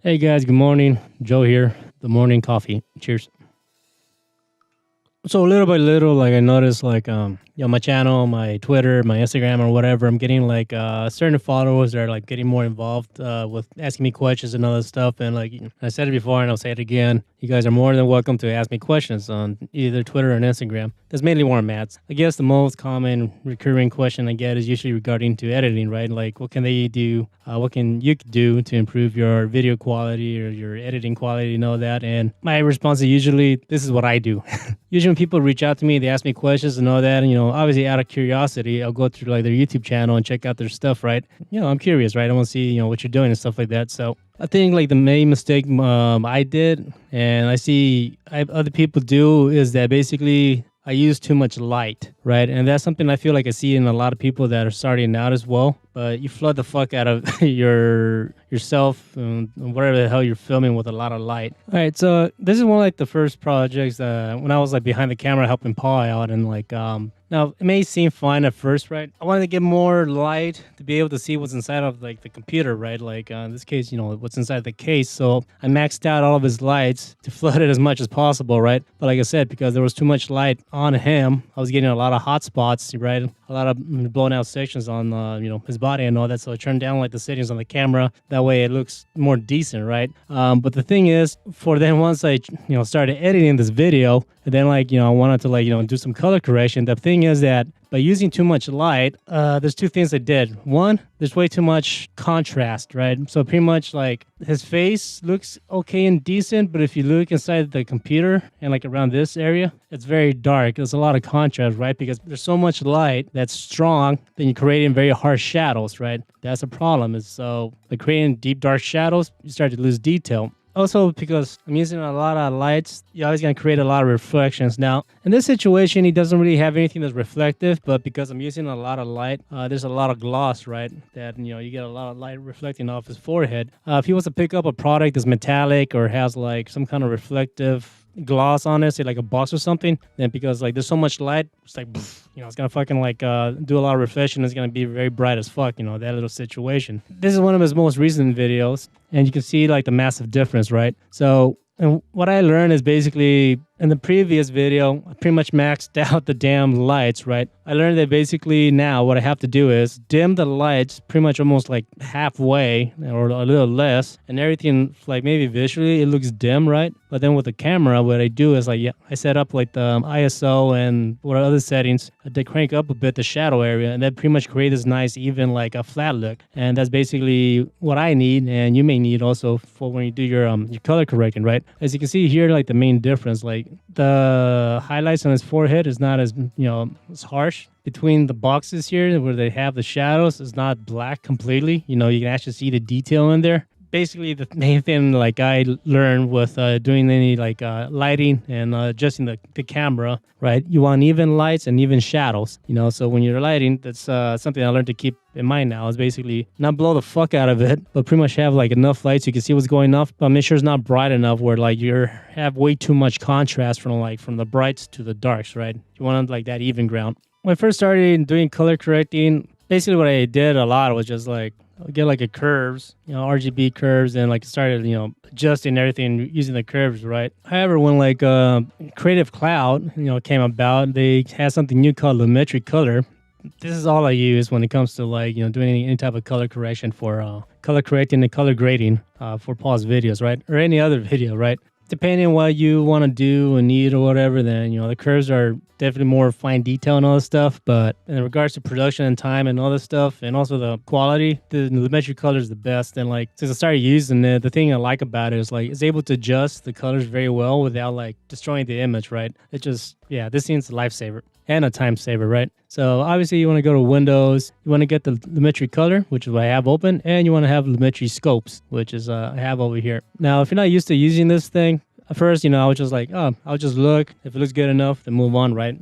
Hey guys, good morning. Joe here. The morning coffee. Cheers. So little by little, like I noticed, my channel, my Twitter, my Instagram, or whatever, I'm getting certain followers that are like getting more involved with asking me questions and other stuff. And I said it before, and I'll say it again. You guys are more than welcome to ask me questions on either Twitter or Instagram. That's mainly where I'm at. I guess the most common recurring question I get is usually regarding to editing, right? Like, what can they do? What can you do to improve your video quality or your editing quality and all that? And my response is usually, this is what I do. Usually when people reach out to me, they ask me questions and all that, and obviously out of curiosity, I'll go through like their YouTube channel and check out their stuff, right? I'm curious, right? I want to see what you're doing and stuff like that. So I think like the main mistake I did, and I see other people do, is that basically I use too much light, right? And that's something I feel like I see in a lot of people that are starting out as well. But you flood the fuck out of yourself and whatever the hell you're filming with a lot of light. All right, so this is one of like the first projects when I was like behind the camera helping Paul out, and now it may seem fine at first, right? I wanted to get more light to be able to see what's inside of like the computer, right? In this case, what's inside the case. So I maxed out all of his lights to flood it as much as possible, right? But like I said, because there was too much light on him, I was getting a lot of hot spots, right? A lot of blown out sections on his body and all that. So I turned down like the settings on the camera. That way it looks more decent, right? But the thing is, for then once I started editing this video, and then I wanted to do some color correction. The thing is that by using too much light, there's two things I did. One, there's way too much contrast, right? So pretty much like his face looks okay and decent, but if you look inside the computer and like around this area, it's very dark. There's a lot of contrast, right? Because there's so much light that's strong, then you're creating very harsh shadows, right? That's a problem. Is so by creating deep dark shadows, you start to lose detail. Also, because I'm using a lot of lights, you're always going to create a lot of reflections. Now, in this situation, he doesn't really have anything that's reflective, but because I'm using a lot of light, there's a lot of gloss, right? That, you get a lot of light reflecting off his forehead. If he wants to pick up a product that's metallic or has like some kind of reflective gloss on it, say like a box or something, then because like there's so much light, it's like it's gonna fucking do a lot of reflection. It's gonna be very bright as fuck, that little situation. This is one of his most recent videos, and you can see like the massive difference, right? So, and what I learned is basically in the previous video, I pretty much maxed out the damn lights, right? I learned that basically now what I have to do is dim the lights pretty much almost like halfway or a little less, and everything like maybe visually it looks dim, right? But then with the camera, what I do is I set up like the ISO and what other settings. They crank up a bit the shadow area, and that pretty much create this nice even like a flat look. And that's basically what I need, and you may need also for when you do your color correcting, right? As you can see here, like the main difference, like the highlights on his forehead is not as as harsh. Between the boxes here where they have the shadows, it's not black completely. You can actually see the detail in there. Basically, the main thing like I learned with doing any lighting and adjusting the camera, right? You want even lights and even shadows, So when you're lighting, that's something I learned to keep in mind now. Is basically not blow the fuck out of it, but pretty much have like enough light so you can see what's going off, but make sure it's not bright enough where like you have way too much contrast from the brights to the darks, right? You want like that even ground. When I first started doing color correcting, basically what I did a lot was just get like a curves, RGB curves, and started, adjusting everything using the curves, right? However, when Creative Cloud, came about, they had something new called Lumetri Color. This is all I use when it comes to doing any type of color correction for color correcting and color grading for Paul's videos, right? Or any other video, right? Depending on what you want to do and need or whatever, then, the curves are definitely more fine detail and all this stuff. But in regards to production and time and all this stuff, and also the quality, the Lumetri Color is the best. And since I started using it, the thing I like about it is it's able to adjust the colors very well without destroying the image, right? It just, this thing's a lifesaver and a time saver, right? So obviously you want to go to Windows, you want to get the Lumetri Color, which is what I have open, and you want to have Lumetri Scopes, which is I have over here. Now, if you're not used to using this thing, at first, I was just I'll just look. If it looks good enough, then move on, right?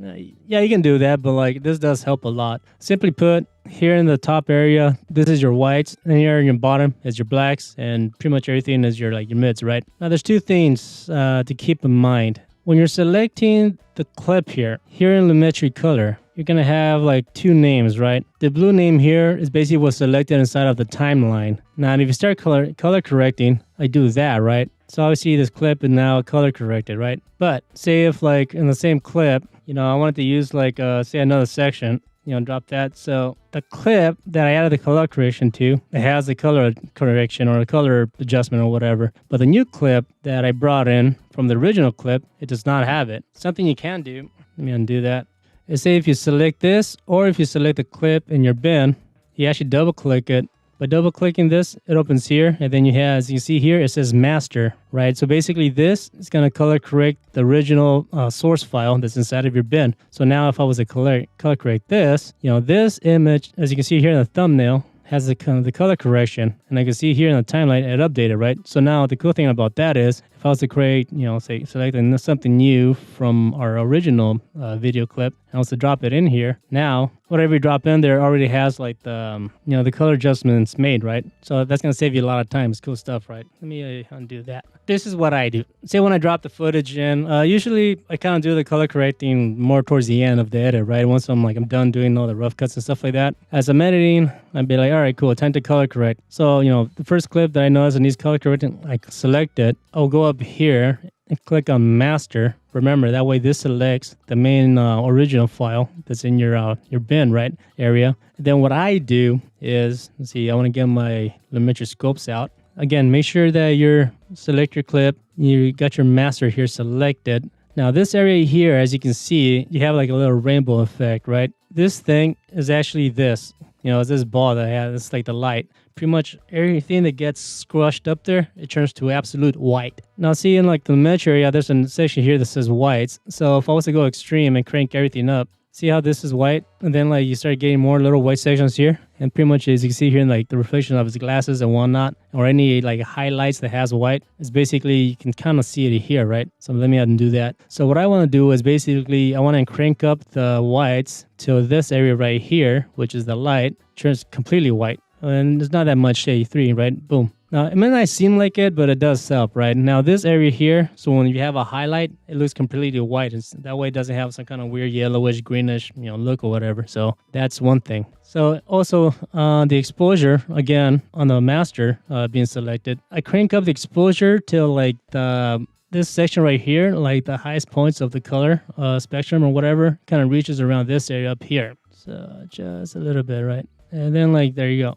Yeah, you can do that, but this does help a lot. Simply put, here in the top area, this is your whites, and here in your bottom is your blacks, and pretty much everything is your mids, right? Now, there's two things to keep in mind. When you're selecting the clip here in Lumetri Color, you're gonna have like two names, right? The blue name here is basically what's selected inside of the timeline. Now, if you start color correcting, I do that, right? So obviously this clip is now color corrected, right? But say if like in the same clip, I wanted to use like say another section, drop that. So the clip that I added the color correction to, it has the color correction or the color adjustment or whatever. But the new clip that I brought in from the original clip, it does not have it. Something you can do, let me undo that, is say if you select this or if you select the clip in your bin, you actually double click it. By double clicking this, it opens here, and then you have, as you see here, it says master, right? So basically this is going to color correct the original source file that's inside of your bin. So now if I was to color correct this, this image, as you can see here in the thumbnail, has the color correction, and I can see here in the timeline it updated, right? So now the cool thing about that is if I was to create, say selecting something new from our original video clip, and I was to drop it in here, now whatever you drop in there already has like the the color adjustments made, right? So that's gonna save you a lot of time. It's cool stuff, right? Let me undo that. This is what I do. Say when I drop the footage in, usually I kind of do the color correcting more towards the end of the edit, right? Once I'm done doing all the rough cuts and stuff like that. As I'm editing, I'd be like, all right, cool, time to color correct. So the first clip that I notice it needs color correcting, I select it. I'll go up here and click on master. Remember, that way this selects the main original file that's in your bin, right, area. And then what I do is, let's see, I want to get my Lumetri scopes out. Again, make sure that you select your clip. You got your master here selected. Now this area here, as you can see, you have like a little rainbow effect, right? This thing is actually this. It's this ball that I have. It's like the light. Pretty much everything that gets squashed up there, it turns to absolute white. Now see in like the mesh area, there's a section here that says whites. So if I was to go extreme and crank everything up, see how this is white? And then like you start getting more little white sections here. And pretty much as you can see here in like the reflection of his glasses and whatnot, or any like highlights that has white, is basically you can kind of see it here, right? So let me undo that. So what I want to do is basically I want to crank up the whites to this area right here, which is the light, turns completely white. And there's not that much shade 3, right? Boom. Now, it may not seem like it, but it does help, right? Now, this area here, so when you have a highlight, it looks completely white. That way it doesn't have some kind of weird yellowish, greenish, look or whatever. So that's one thing. So also the exposure, again, on the master being selected, I crank up the exposure till like this section right here, like the highest points of the color spectrum or whatever, kind of reaches around this area up here. So just a little bit, right? And then like, there you go.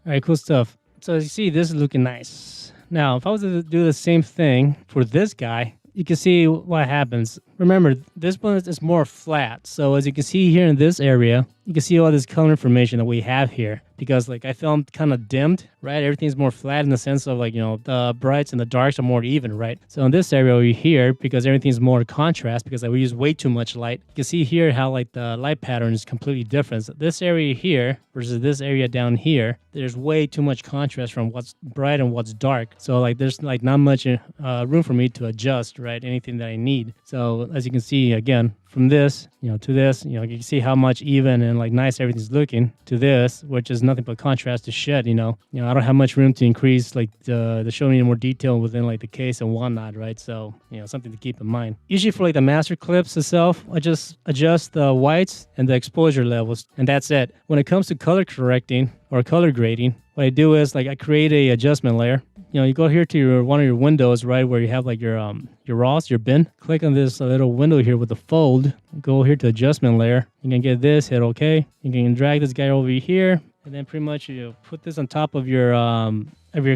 All right, cool stuff. So as you see, this is looking nice. Now, if I was to do the same thing for this guy, you can see what happens. Remember, this one is more flat. So as you can see here in this area, you can see all this color information that we have here. Because like I filmed kind of dimmed, right? Everything's more flat in the sense of like, the brights and the darks are more even, right? So in this area over here, because everything's more contrast, because we use way too much light, you can see here how like the light pattern is completely different. So this area here versus this area down here, there's way too much contrast from what's bright and what's dark. So like there's like not much room for me to adjust, right? Anything that I need. So as you can see, again, from this, to this, you can see how much even and like nice everything's looking, to this, which is nothing but contrast to shed, I don't have much room to increase like the showing more detail within like the case and whatnot, right? So, something to keep in mind. Usually for like the master clips itself, I just adjust the whites and the exposure levels, and that's it. When it comes to color correcting or color grading, what I do is like I create a adjustment layer. You go here to one of your windows, right, where you have like your RAWs, your bin. Click on this little window here with the fold. Go here to adjustment layer. You can get this, hit OK. You can drag this guy over here, and then pretty much you put this on top of your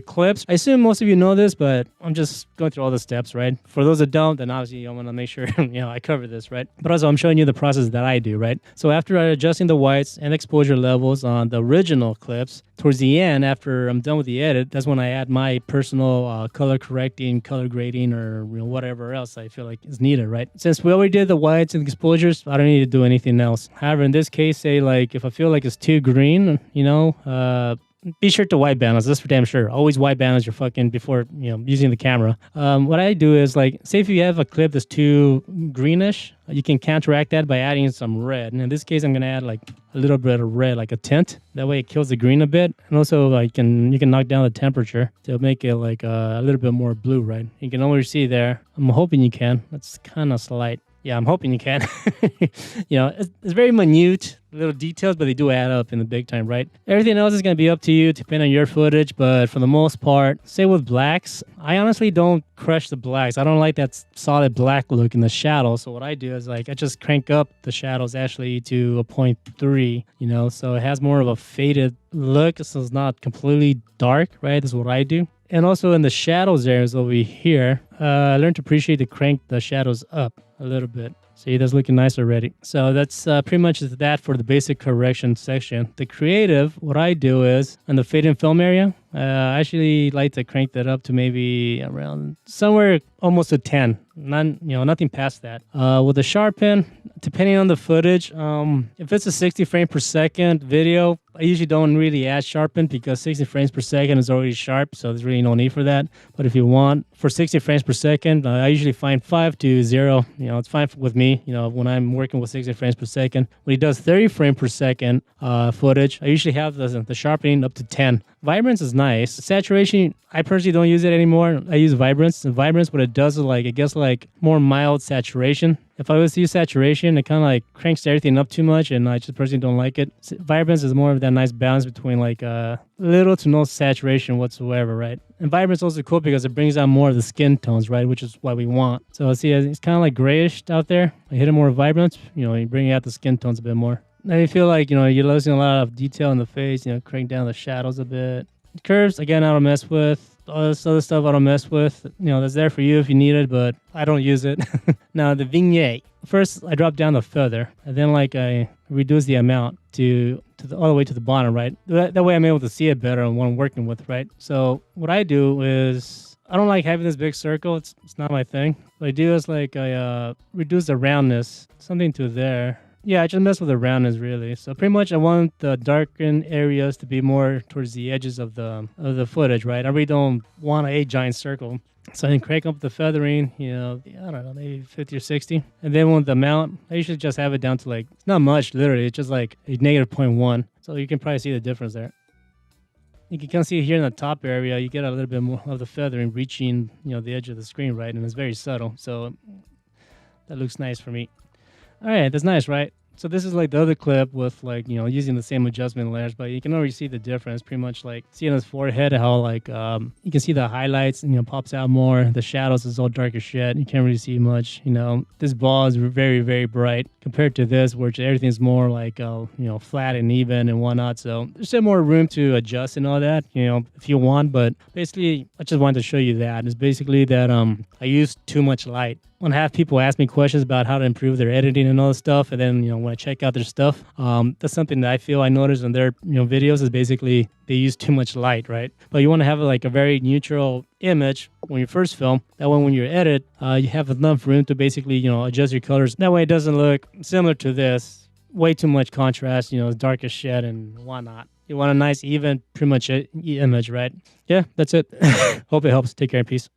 clips. I assume most of you know this, but I'm just going through all the steps, right? For those that don't, then obviously I want to make sure I cover this, right? But also I'm showing you the process that I do, right? So after adjusting the whites and exposure levels on the original clips, towards the end, after I'm done with the edit, that's when I add my personal color correcting, color grading, or whatever else I feel like is needed, right? Since we already did the whites and exposures, I don't need to do anything else. However, in this case, say like if I feel like it's too green, be sure to white balance. That's for damn sure. Always white balance your fucking before using the camera. What I do is like, say if you have a clip that's too greenish, you can counteract that by adding some red. And in this case, I'm gonna add like a little bit of red, like a tint. That way, it kills the green a bit, and also like you can knock down the temperature to make it like a little bit more blue, right? You can always see there. I'm hoping you can. That's kind of slight. Yeah, I'm hoping you can. It's very minute little details, but they do add up in the big time, right? Everything else is going to be up to you, depending on your footage. But for the most part, say with blacks, I honestly don't crush the blacks. I don't like that solid black look in the shadows. So what I do is like I just crank up the shadows actually to a 0.3, so it has more of a faded look. So it's not completely dark, right? This is what I do. And also in the shadows areas over here, I learned to appreciate to crank the shadows up a little bit. See, that's looking nice already. So that's pretty much that for the basic correction section. The creative, what I do is in the fade and film area, I actually like to crank that up to maybe around somewhere almost to 10. Nothing past that. With the sharpen, depending on the footage, if it's a 60 frame per second video, I usually don't really add sharpen because 60 frames per second is already sharp, so there's really no need for that. But if you want, for 60 frames per second, I usually find 5 to 0. It's fine with me, when I'm working with 60 frames per second. When he does 30 frame per second footage, I usually have the sharpening up to 10. Vibrance is nice. Saturation, I personally don't use it anymore. I use Vibrance. And Vibrance, what it does is it gets more mild saturation. If I was to use saturation, it kind of cranks everything up too much, and I just personally don't like it. Vibrance is more of that nice balance between little to no saturation whatsoever, right? And Vibrance is also cool because it brings out more of the skin tones, right? Which is what we want. So see, it's kind of grayish out there. I hit it more Vibrance, you bring out the skin tones a bit more. Now you feel like, you're losing a lot of detail in the face, crank down the shadows a bit. Curves, again, I don't mess with. All this other stuff I don't mess with. That's there for you if you need it, but I don't use it. Now, the vignette. First, I drop down the feather, and then I reduce the amount all the way to the bottom, right? That way I'm able to see it better on what I'm working with, right? So what I do is, I don't like having this big circle. It's not my thing. What I do is I reduce the roundness, something to there. Yeah, I just mess with the roundness really. So pretty much I want the darkened areas to be more towards the edges of the footage, right? I really don't want a giant circle. So I can crank up the feathering, I don't know, maybe 50 or 60. And then with the mount, I usually just have it down to it's not much, literally. It's just a negative 0.1. So you can probably see the difference there. You can kind of see here in the top area, you get a little bit more of the feathering reaching, the edge of the screen, right? And it's very subtle. So that looks nice for me. All right, that's nice, right? So this is the other clip with using the same adjustment layers, but you can already see the difference. Pretty much see on his forehead how you can see the highlights and pops out more. The shadows is all dark as shit. You can't really see much. This ball is very, very bright compared to this, where everything's more flat and even and whatnot. So there's still more room to adjust and all that, if you want. But basically, I just wanted to show you that. It's basically that I use too much light. When I have people ask me questions about how to improve their editing and all this stuff, and then when I check out their stuff, that's something that I notice in their videos is basically they use too much light, right? But you want to have a very neutral image when you first film. That way, when you edit, you have enough room to basically adjust your colors. That way, it doesn't look similar to this. Way too much contrast, dark as shit and whatnot. You want a nice, even, pretty much image, right? Yeah, that's it. Hope it helps. Take care and peace.